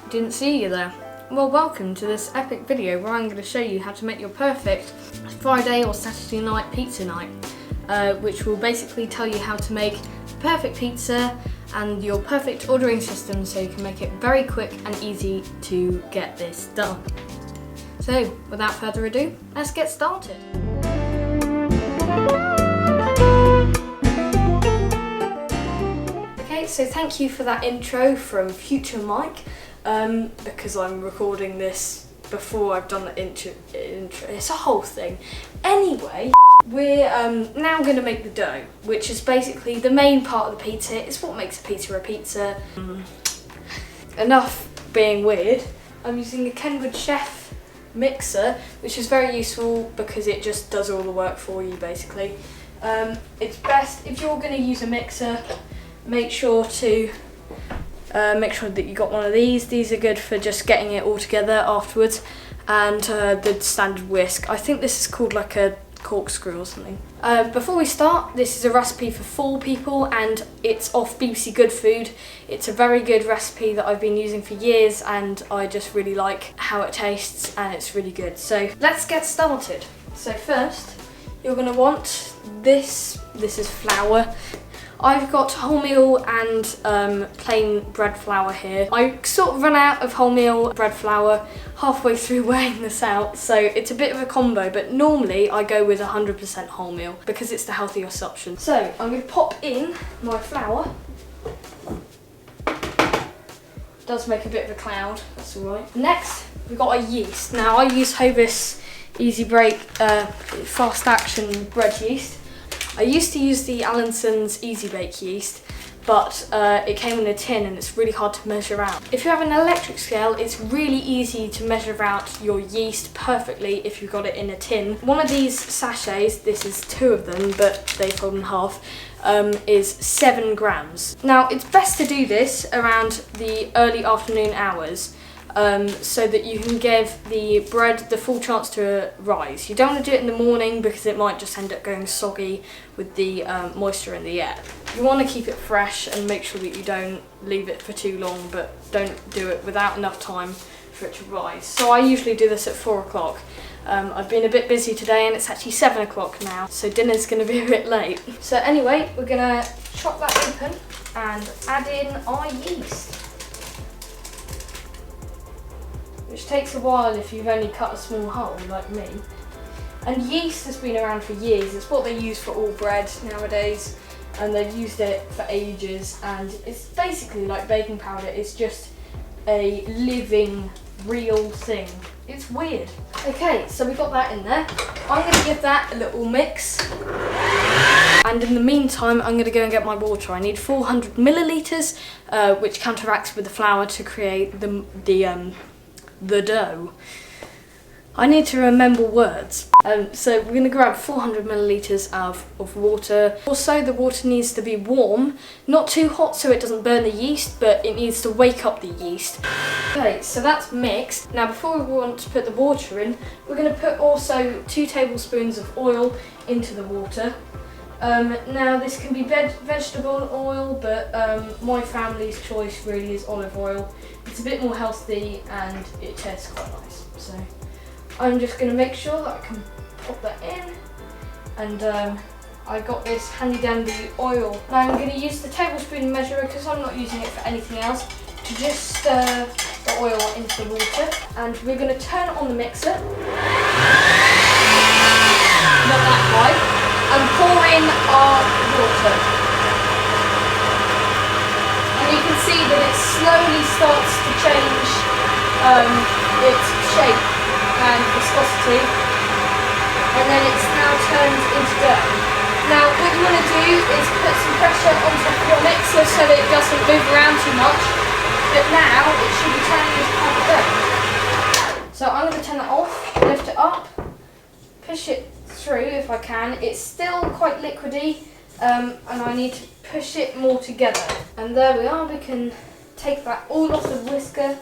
Didn't see you there. Well, welcome to this epic video where I'm going to show you how to make your perfect Friday or Saturday night pizza night, which will basically tell you how to make the perfect pizza and your perfect ordering system so you can make it very quick and easy to get this done. So, without further ado, let's get started. Okay, so thank you for that intro from Future Mike, because I'm recording this before I've done the intro. It's a whole thing. Anyway, we're now going to make the dough, which is basically the main part of the pizza. It's what makes a pizza. Enough being weird. I'm using a Kenwood Chef mixer, which is very useful because it just does all the work for you basically. It's best if you're going to use a mixer, make sure that you got one of these. These are good for just getting it all together afterwards, and the standard whisk. I think this is called like a corkscrew or something. Before we start, this is a recipe for 4 people and it's off BBC GoodFood. It's a very good recipe that I've been using for years and I just really like how it tastes and it's really good. So let's get started. So first, you're going to want this. This is flour. I've got wholemeal and plain bread flour here. I sort of ran out of wholemeal bread flour halfway through weighing this out, so it's a bit of a combo, but normally I go with 100% wholemeal because it's the healthiest option. So I'm going to pop in my flour. It does make a bit of a cloud, that's alright. Next, we've got our yeast. Now I use Hovis Easy Break fast action bread yeast. I used to use the Allinson's Easy Bake yeast, but it came in a tin and it's really hard to measure out. If you have an electric scale, it's really easy to measure out your yeast perfectly if you've got it in a tin. One of these sachets, this is 2 of them, but they fold in half, is 7 grams. Now, it's best to do this around the early afternoon hours, so that you can give the bread the full chance to rise. You don't want to do it in the morning because it might just end up going soggy with the moisture in the air. You want to keep it fresh and make sure that you don't leave it for too long, but don't do it without enough time for it to rise. So I usually do this at 4 o'clock. I've been a bit busy today and it's actually 7 o'clock now, so dinner's going to be a bit late. So anyway, we're going to chop that open and add in our yeast, which takes a while if you've only cut a small hole like me. And yeast has been around for years. It's what they use for all bread nowadays, and they've used it for ages, and it's basically like baking powder. It's just a living, real thing. It's weird. Okay, so we've got that in there. I'm going to give that a little mix. And in the meantime, I'm going to go and get my water. I need 400 millilitres, which counteracts with the flour to create the dough. I need to remember words. So we're going to grab 400 millilitres of water. Also, the water needs to be warm, not too hot so it doesn't burn the yeast, but it needs to wake up the yeast. Okay, so that's mixed. Now before we want to put the water in, we're going to put also 2 tablespoons of oil into the water. Now this can be vegetable oil, but my family's choice really is olive oil. It's a bit more healthy and it tastes quite nice. So I'm just going to make sure that I can pop that in, and I got this handy dandy oil. Now I'm going to use the tablespoon measure because I'm not using it for anything else, to just stir the oil into the water, and we're going to turn on the mixer, not that high, and pour in our water. And you can see that it slowly starts to change its shape and viscosity, and then it's now turned into dough. Now what you want to do is put some pressure on top of your mixer so that it doesn't move around too much, but now it should be turning into proper dough. So I'm going to turn it off, lift it up, push it through if I can. It's still quite liquidy, and I need to push it more together. And there we are. We can take that all off the whisker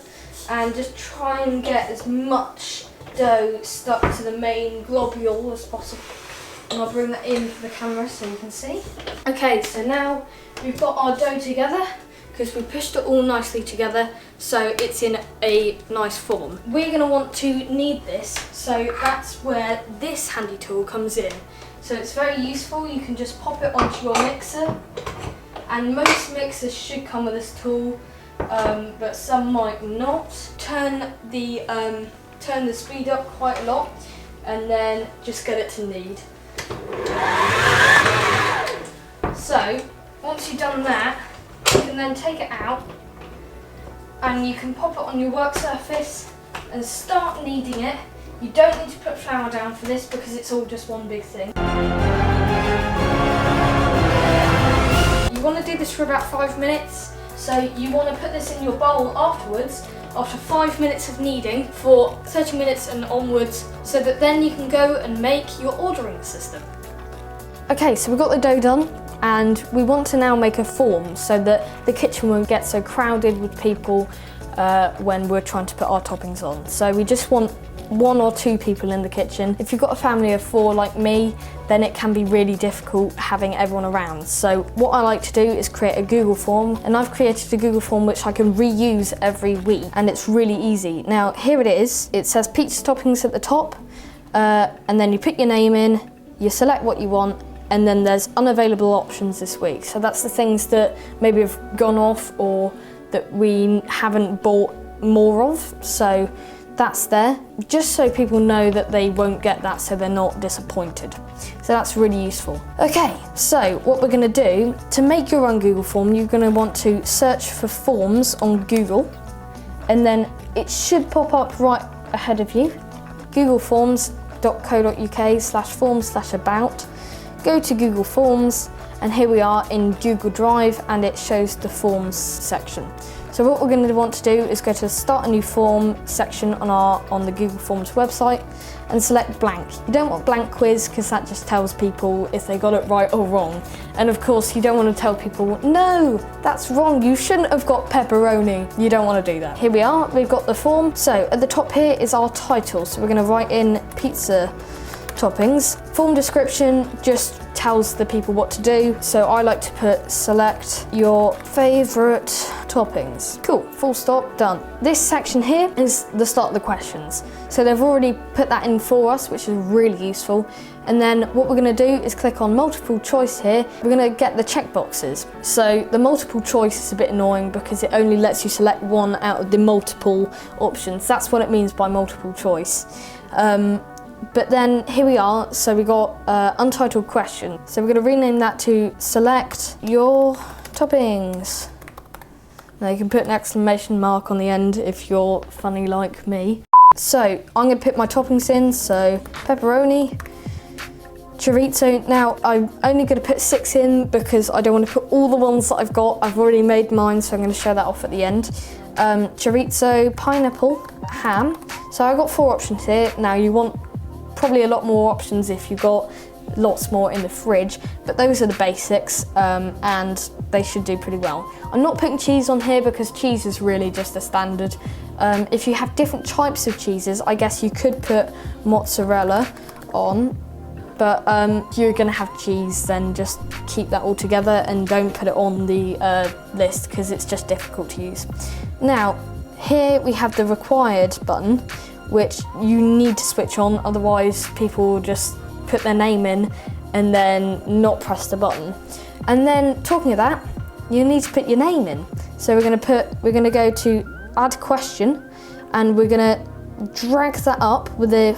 and just try and get as much dough stuck to the main globule as possible. And I'll bring that in for the camera so you can see. Okay, so now we've got our dough together. because we pushed it all nicely together so it's in a nice form. We're going to want to knead this, so that's where this handy tool comes in. So it's very useful. You can just pop it onto your mixer, and most mixers should come with this tool, but some might not. Turn the speed up quite a lot and then just get it to knead. So once you've done that, you can then take it out and you can pop it on your work surface and start kneading it. You don't need to put flour down for this because it's all just one big thing. You want to do this for about 5 minutes, so you want to put this in your bowl afterwards, after 5 minutes of kneading, for 30 minutes and onwards, so that then you can go and make your ordering system. Okay, so we've got the dough done, and we want to now make a form so that the kitchen won't get so crowded with people when we're trying to put our toppings on. So we just want 1 or 2 people in the kitchen. If you've got a family of 4 like me, then it can be really difficult having everyone around. So what I like to do is create a Google form, and I've created a Google form which I can reuse every week, and it's really easy. Now here it is. It says pizza toppings at the top, and then you put your name in, you select what you want, and then there's unavailable options this week. So that's the things that maybe have gone off or that we haven't bought more of. So that's there, just so people know that they won't get that, so they're not disappointed. So that's really useful. Okay, so what we're going to do, to make your own Google form, you're going to want to search for forms on Google, and then it should pop up right ahead of you, googleforms.co.uk/forms/about. Go to Google Forms, and here we are in Google Drive, and it shows the Forms section. So what we're going to want to do is go to the Start a New Form section on the Google Forms website and select blank. You don't want blank quiz because that just tells people if they got it right or wrong. And of course you don't want to tell people, no, that's wrong, you shouldn't have got pepperoni. You don't want to do that. Here we are, we've got the form. So at the top here is our title. So we're going to write in pizza toppings. Form description just tells the people what to do. So I like to put select your favourite toppings. Cool, full stop, done. This section here is the start of the questions. So they've already put that in for us, which is really useful. And then what we're going to do is click on multiple choice here. We're going to get the check boxes. So the multiple choice is a bit annoying because it only lets you select one out of the multiple options. That's what it means by multiple choice. But then here we are, so we got untitled question. So we're going to rename that to select your toppings. Now you can put an exclamation mark on the end if you're funny like me. So I'm going to put my toppings in, so pepperoni, chorizo. Now I'm only going to put 6 in because I don't want to put all the ones that I've got. I've already made mine, so I'm going to show that off at the end. Chorizo, pineapple, ham. So I've got 4 options here. Now you want probably a lot more options if you've got lots more in the fridge, but those are the basics, and they should do pretty well. I'm not putting cheese on here because cheese is really just a standard. If you have different types of cheeses, I guess you could put mozzarella on, but if you're going to have cheese, then just keep that all together and don't put it on the list because it's just difficult to use. Now here we have the required button, which you need to switch on, otherwise people will just put their name in and then not press the button. And then talking of that, you need to put your name in. So we're gonna go to add question, and we're gonna drag that up with the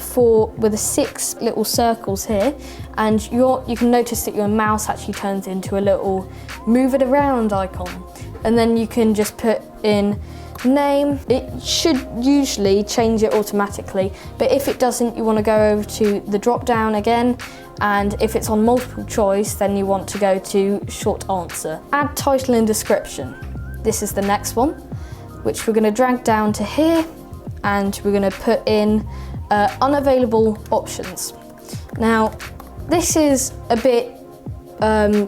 6 little circles here, and you can notice that your mouse actually turns into a little move it around icon. And then you can just put in name. It should usually change it automatically, but if it doesn't, you want to go over to the drop down again, and if it's on multiple choice, then you want to go to short answer. Add title and description. This is the next one, which we're going to drag down to here, and we're going to put in unavailable options. Now this is a bit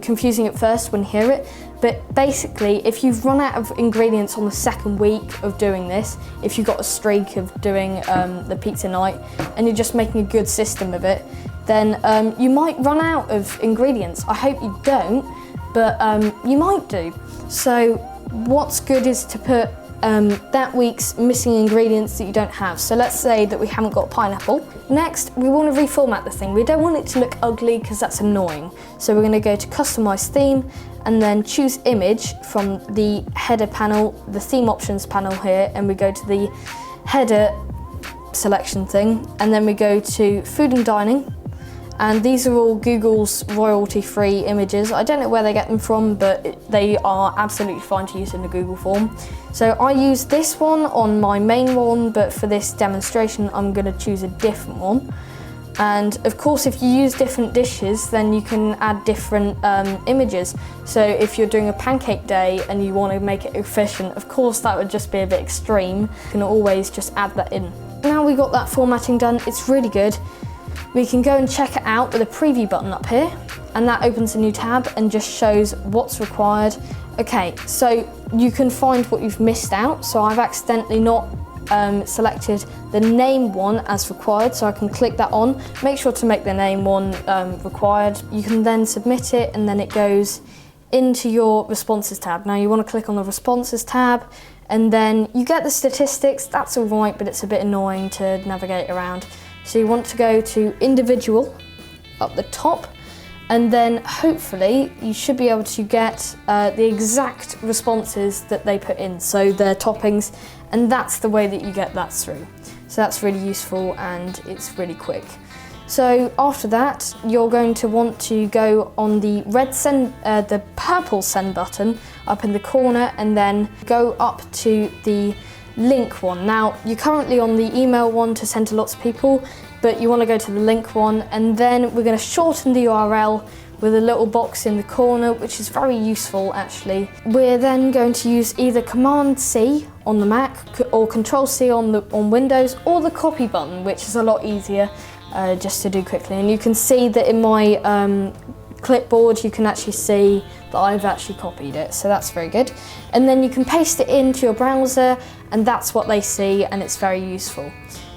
confusing at first when you hear it, but basically if you've run out of ingredients on the 2nd week of doing this, if you've got a streak of doing the pizza night and you're just making a good system of it, then you might run out of ingredients. I hope you don't, but you might do. So what's good is to put that week's missing ingredients that you don't have. So let's say that we haven't got pineapple. Next, we want to reformat the thing. We don't want it to look ugly because that's annoying. So we're going to go to customize theme and then choose image from the header panel, the theme options panel here, and we go to the header selection thing, and then we go to food and dining. And these are all Google's royalty-free images. I don't know where they get them from, but they are absolutely fine to use in the Google form. So I use this one on my main one, but for this demonstration, I'm gonna choose a different one. And of course, if you use different dishes, then you can add different images. So if you're doing a pancake day and you want to make it efficient, of course, that would just be a bit extreme. You can always just add that in. Now we got that formatting done, it's really good. We can go and check it out with a preview button up here, and that opens a new tab and just shows what's required. Okay, so you can find what you've missed out. So I've accidentally not selected the name one as required, so I can click that on. Make sure to make the name one required. You can then submit it, and then it goes into your responses tab. Now you want to click on the responses tab, and then you get the statistics. That's all right, but it's a bit annoying to navigate around. So you want to go to individual up the top, and then hopefully you should be able to get the exact responses that they put in, so their toppings, and that's the way that you get that through. So that's really useful and it's really quick. So after that, you're going to want to go on the the purple send button up in the corner, and then go up to the link one. Now, you're currently on the email one to send to lots of people, but you want to go to the link one, and then we're going to shorten the URL with a little box in the corner, which is very useful actually. We're then going to use either Command C on the Mac or Control C on Windows, or the copy button, which is a lot easier just to do quickly. And you can see that in my clipboard, you can actually see that I've actually copied it, so that's very good. And then you can paste it into your browser, and that's what they see, and it's very useful.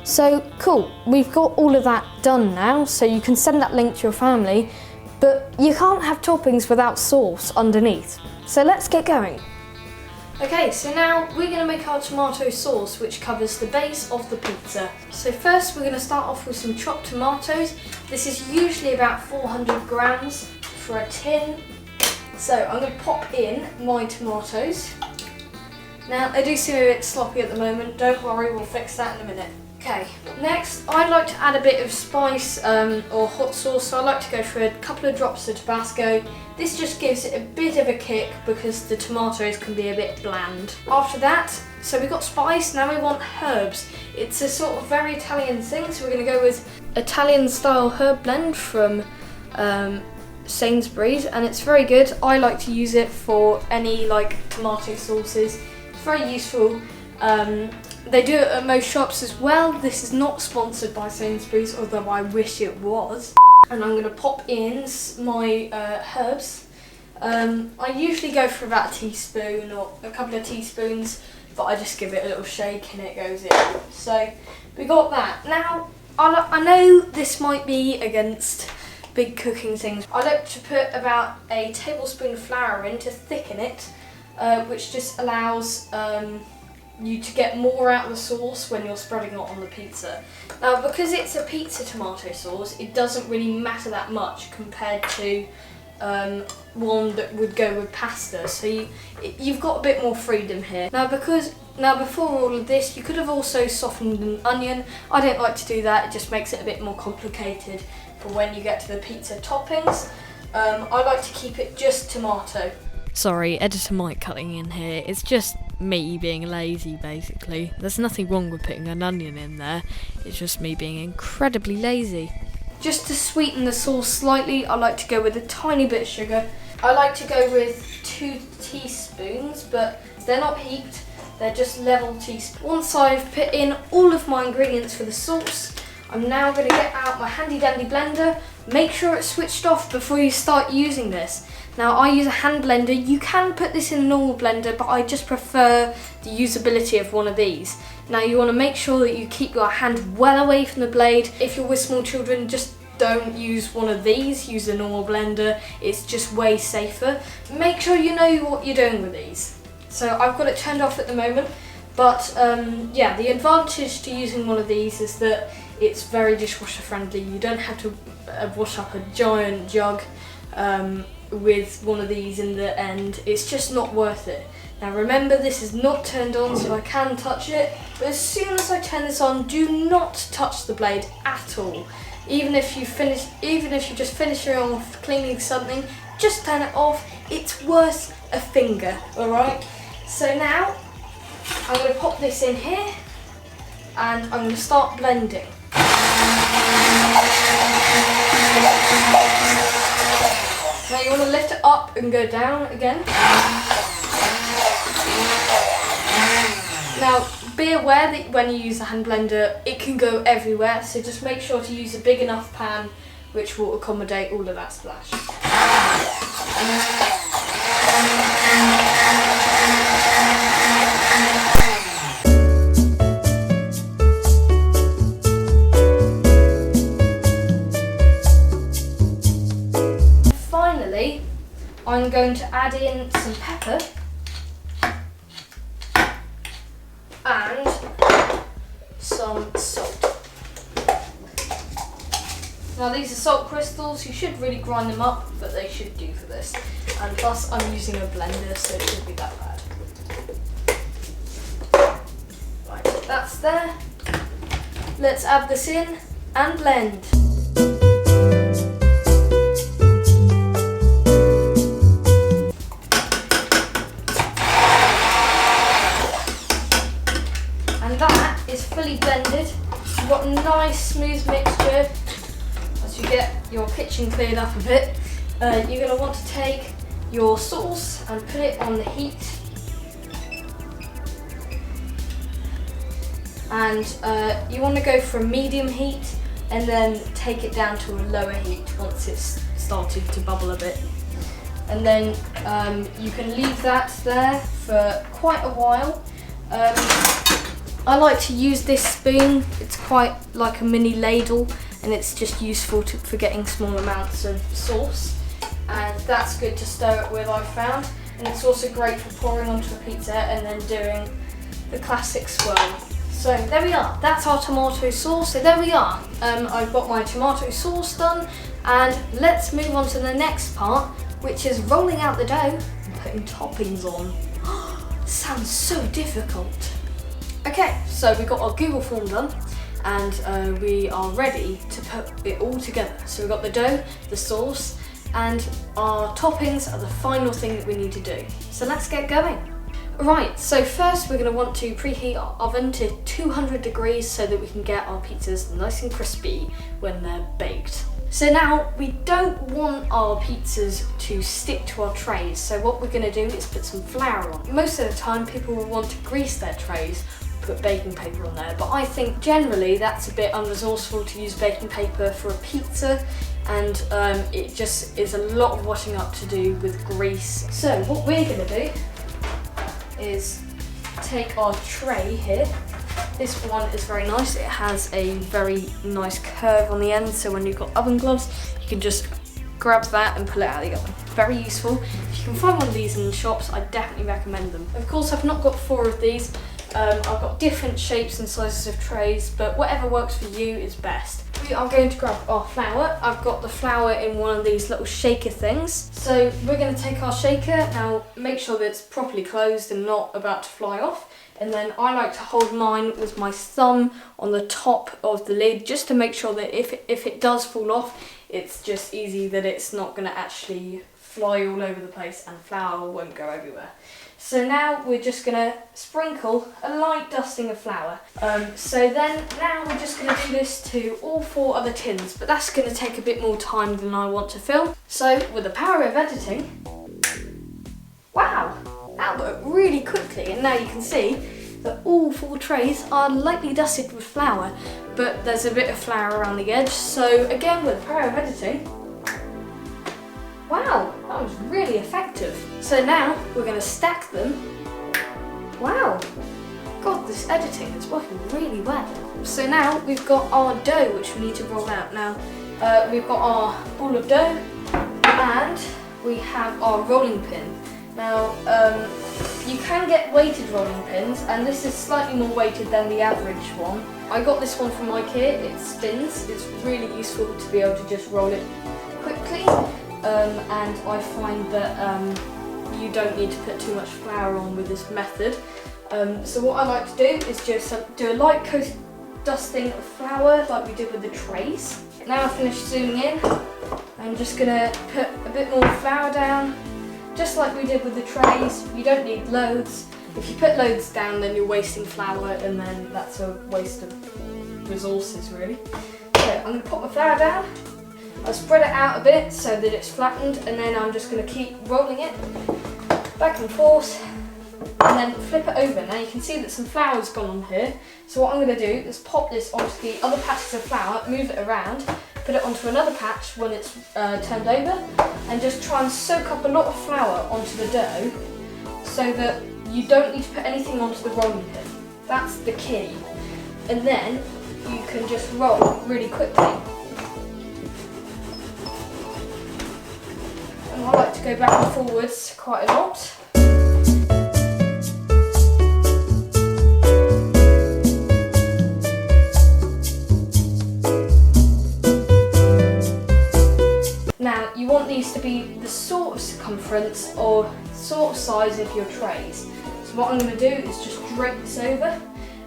So cool, we've got all of that done now, so you can send that link to your family, but you can't have toppings without sauce underneath. So let's get going. Okay, so now we're going to make our tomato sauce, which covers the base of the pizza. So first we're going to start off with some chopped tomatoes. This is usually about 400 grams for a tin. So I'm going to pop in my tomatoes. Now they do seem a bit sloppy at the moment, don't worry, we'll fix that in a minute. Okay, next I'd like to add a bit of spice or hot sauce, so I like to go for a couple of drops of Tabasco. This just gives it a bit of a kick because the tomatoes can be a bit bland. After that, so we've got spice, now we want herbs. It's a sort of very Italian thing, so we're going to go with Italian style herb blend from Sainsbury's, and it's very good. I like to use it for any like tomato sauces. It's very useful. They do it at most shops as well. This is not sponsored by Sainsbury's, although I wish it was. And I'm going to pop in my herbs. I usually go for about a teaspoon or a couple of teaspoons, but I just give it a little shake and it goes in. So we got that. Now, I know this might be against big cooking things. I like to put about a tablespoon of flour in to thicken it, which just allows you to get more out of the sauce when you're spreading it on the pizza. Now, because it's a pizza tomato sauce, it doesn't really matter that much compared to one that would go with pasta. So you've got a bit more freedom here. Now, before all of this, you could have also softened an onion. I don't like to do that. It just makes it a bit more complicated for when you get to the pizza toppings. I like to keep it just tomato. Sorry, editor Mike cutting in here. It's just me being lazy, basically. There's nothing wrong with putting an onion in there. It's just me being incredibly lazy. Just to sweeten the sauce slightly, I like to go with a tiny bit of sugar. I like to go with 2 teaspoons, but they're not heaped, they're just level teaspoons. Once I've put in all of my ingredients for the sauce, I'm now going to get out my handy dandy blender. Make sure it's switched off before you start using this. Now, I use a hand blender. You can put this in a normal blender, but I just prefer the usability of one of these. Now, you want to make sure that you keep your hand well away from the blade. If you're with small children, just don't use one of these. Use a normal blender. It's just way safer. Make sure you know what you're doing with these. So I've got it turned off at the moment, but yeah, the advantage to using one of these is that it's very dishwasher friendly. You don't have to wash up a giant jug with one of these in the end. It's just not worth it. Now remember, this is not turned on, so I can touch it, but as soon as I turn this on, do not touch the blade at all. Even if you just finish off cleaning something, just turn it off. It's worth a finger, alright? So now, I'm going to pop this in here, and I'm going to start blending. Now you want to lift it up and go down again. Now be aware that when you use a hand blender, it can go everywhere, so just make sure to use a big enough pan which will accommodate all of that splash. Finally, I'm going to add in some pepper and some salt. Now these are salt crystals. You should really grind them up, but they should do for this. And plus I'm using a blender, so it shouldn't be that bad. Right, that's there. Let's add this in and blend. And that is fully blended. You've got a nice smooth mixture. As you get your kitchen cleared up a bit, you're going to want to take your sauce and put it on the heat. And you want to go for a medium heat and then take it down to a lower heat once it's started to bubble a bit. And then you can leave that there for quite a while. I like to use this spoon. It's quite like a mini ladle, and it's just useful for getting small amounts of sauce, and that's good to stir it with, I've found. And it's also great for pouring onto a pizza and then doing the classic swirl. So there we are, that's our tomato sauce. So there we are, I've got my tomato sauce done, and let's move on to the next part, which is rolling out the dough and putting toppings on. Sounds so difficult. Okay, so we've got our Google form done, and we are ready to put it all together. So we've got the dough, the sauce, and our toppings are the final thing that we need to do. So let's get going. Right, so first we're going to want to preheat our oven to 200 degrees so that we can get our pizzas nice and crispy when they're baked. So now we don't want our pizzas to stick to our trays, so what we're going to do is put some flour on. Most of the time people will want to grease their trays, put baking paper on there, but I think generally that's a bit unresourceful to use baking paper for a pizza, and it just is a lot of washing up to do with grease. So what we're going to do is take our tray here. This one is very nice. It has a very nice curve on the end, so when you've got oven gloves you can just grab that and pull it out of the oven. Very useful. If you can find one of these in the shops, I definitely recommend them. Of course I've not got 4 of these. I've got different shapes and sizes of trays, but whatever works for you is best. We are going to grab our flour. I've got the flour in one of these little shaker things. So we're going to take our shaker. Now make sure that it's properly closed and not about to fly off. And then I like to hold mine with my thumb on the top of the lid, just to make sure that if it does fall off, it's just easy, that it's not going to actually fly all over the place and flour won't go everywhere. So now we're just going to sprinkle a light dusting of flour. So then now we're just going to do this to all 4 other tins, but that's going to take a bit more time than I want to film. So with the power of editing, wow, that worked really quickly, and now you can see that all 4 trays are lightly dusted with flour, but there's a bit of flour around the edge. So again, with the power of editing, wow, that was really effective. So now we're going to stack them. Wow, God, this editing is working really well. So now we've got our dough, which we need to roll out. Now we've got our ball of dough and we have our rolling pin. Now You can get weighted rolling pins, and this is slightly more weighted than the average one. I got this one from IKEA, it spins. It's really useful to be able to just roll it quickly, and I find that you don't need to put too much flour on with this method. So what I like to do is just do a light coat dusting of flour like we did with the trays. Now I've finished zooming in, I'm just going to put a bit more flour down, just like we did with the trays. You don't need loads. If you put loads down, then you're wasting flour, and then that's a waste of resources really. So I'm going to put my flour down, I'll spread it out a bit so that it's flattened, and then I'm just going to keep rolling it back and forth, and then flip it over. Now you can see that some flour's gone on here, so what I'm going to do is pop this onto the other patches of flour, move it around, put it onto another patch when it's turned over, and just try and soak up a lot of flour onto the dough so that you don't need to put anything onto the rolling pin. That's the key. And then you can just roll really quickly. And I like to go back and forwards quite a lot. Now you want these to be the sort of circumference or sort of size of your trays. So what I'm going to do is just drape this over,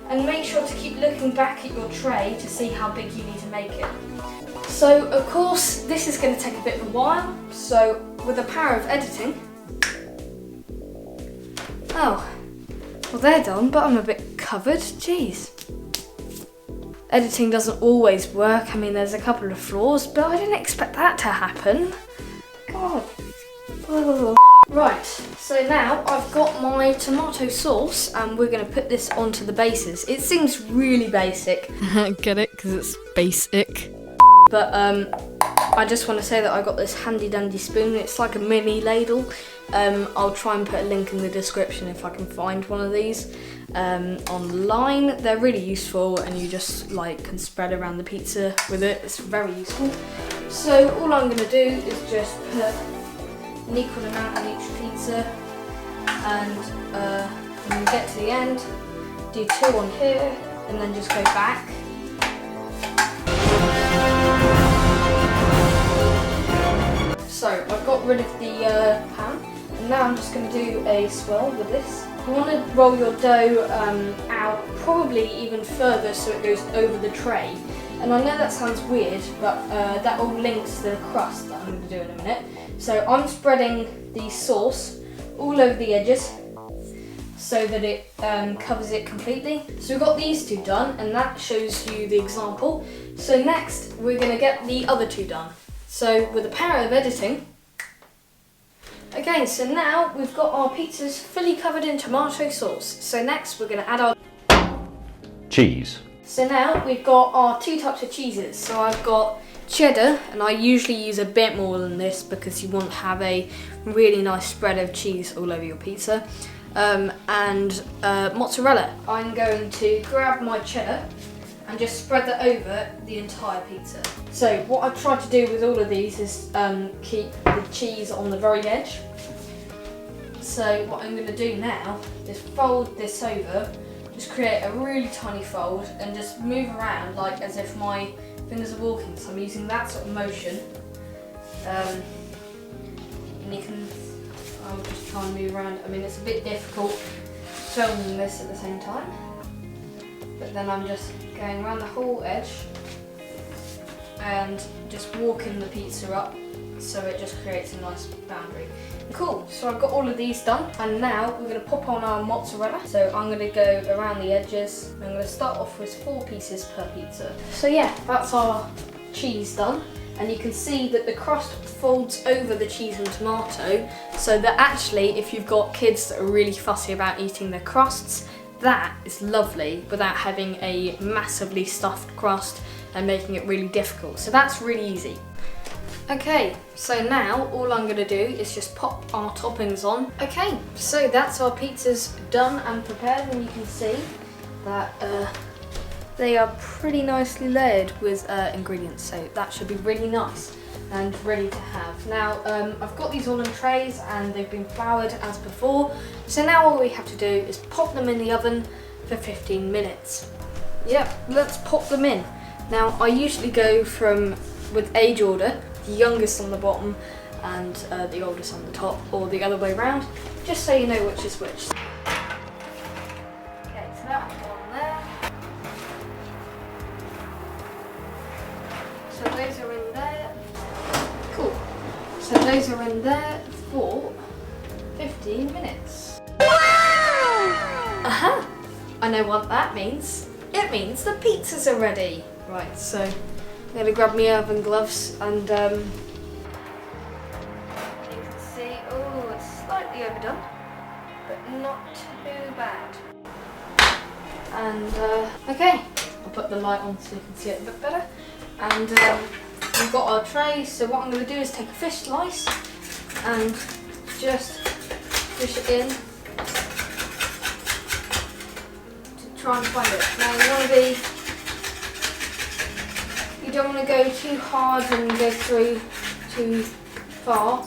and make sure to keep looking back at your tray to see how big you need to make it. So of course this is going to take a bit of a while, so with the power of editing, oh, well they're done, but I'm a bit covered, jeez. Editing doesn't always work, I mean there's a couple of flaws, but I didn't expect that to happen. God. Oh. Right, so now I've got my tomato sauce, and we're going to put this onto the bases. It seems really basic. Get it? Because it's basic. But I just want to say that I got this handy dandy spoon. It's like a mini ladle. I'll try and put a link in the description if I can find one of these online. They're really useful, and you just can spread around the pizza with it. It's very useful. So all I'm going to do is just put an equal amount on each pizza, and when you get to the end, do 2 on here, and then just go back. So I've got rid of the pan, and now I'm just going to do a swirl with this. You want to roll your dough out probably even further so it goes over the tray. And I know that sounds weird, but that all links to the crust that I'm going to do in a minute. So I'm spreading the sauce all over the edges so that it covers it completely. So we've got these 2 done, and that shows you the example. So next we're going to get the other 2 done. So with the power of editing. Okay, so now we've got our pizzas fully covered in tomato sauce. So next we're going to add our cheese. So now we've got our 2 types of cheeses. So I've got cheddar, and I usually use a bit more than this because you want to have a really nice spread of cheese all over your pizza. And mozzarella. I'm going to grab my cheddar and just spread that over the entire pizza. So what I've tried to do with all of these is keep the cheese on the very edge. So what I'm going to do now is fold this over, just create a really tiny fold, and just move around like as if my fingers are walking. So I'm using that sort of motion. And you can, I'll just try and move around. I mean, it's a bit difficult filming this at the same time. But then I'm just going around the whole edge and just walking the pizza up so it just creates a nice boundary. Cool, so I've got all of these done, and now we're going to pop on our mozzarella. So I'm going to go around the edges. I'm going to start off with 4 pieces per pizza. So yeah, that's our cheese done, and you can see that the crust folds over the cheese and tomato, so that actually if you've got kids that are really fussy about eating their crusts, that is lovely without having a massively stuffed crust and making it really difficult. So that's really easy. Okay, so now all I'm going to do is just pop our toppings on. Okay, so that's our pizzas done and prepared, and you can see that they are pretty nicely layered with ingredients, so that should be really nice. and ready to have. Now I've got these all in trays and they've been floured as before, so now all we have to do is pop them in the oven for 15 minutes. Yep, let's pop them in. Now I usually go with age order, the youngest on the bottom and the oldest on the top, or the other way around, just so you know which is which. Okay, so that's one there. So those are in there. Cool. So those are in there for 15 minutes. Aha! I know what that means. It means the pizzas are ready. Right, so I'm going to grab my oven gloves and you can see, oh, it's slightly overdone, but not too bad. And okay, I'll put the light on so you can see it a bit better. And we've got our tray, so what I'm going to do is take a fish slice and just fish it in to try and find it. Now you don't want to go too hard and go through too far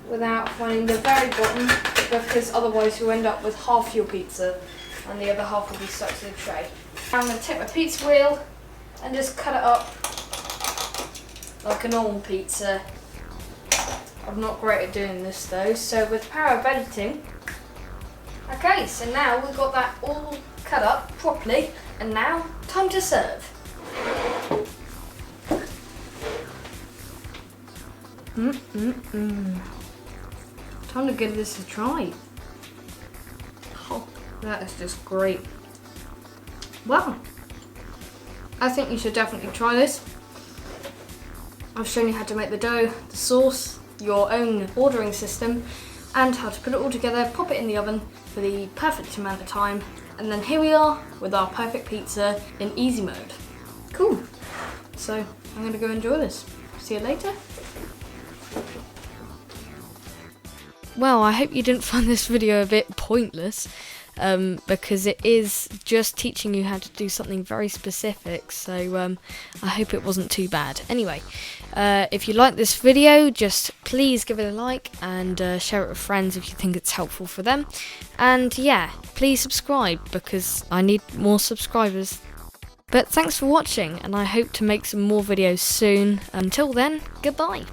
without finding the very bottom, because otherwise you'll end up with half your pizza and the other half will be stuck to the tray. I'm going to take my pizza wheel and just cut it up like a normal pizza. I'm not great at doing this though, so with the power of editing. Okay, so now we've got that all cut up properly, and now time to serve. Time to give this a try. Oh, that is just great. Wow. I think you should definitely try this. I've shown you how to make the dough, the sauce, your own ordering system, and how to put it all together, pop it in the oven for the perfect amount of time, and then here we are with our perfect pizza in easy mode. Cool. So I'm going to go enjoy this. See you later. Well, I hope you didn't find this video a bit pointless, because it is just teaching you how to do something very specific, so I hope it wasn't too bad. Anyway, if you like this video, just please give it a like and share it with friends if you think it's helpful for them. And yeah, please subscribe because I need more subscribers. But thanks for watching, and I hope to make some more videos soon. Until then, goodbye.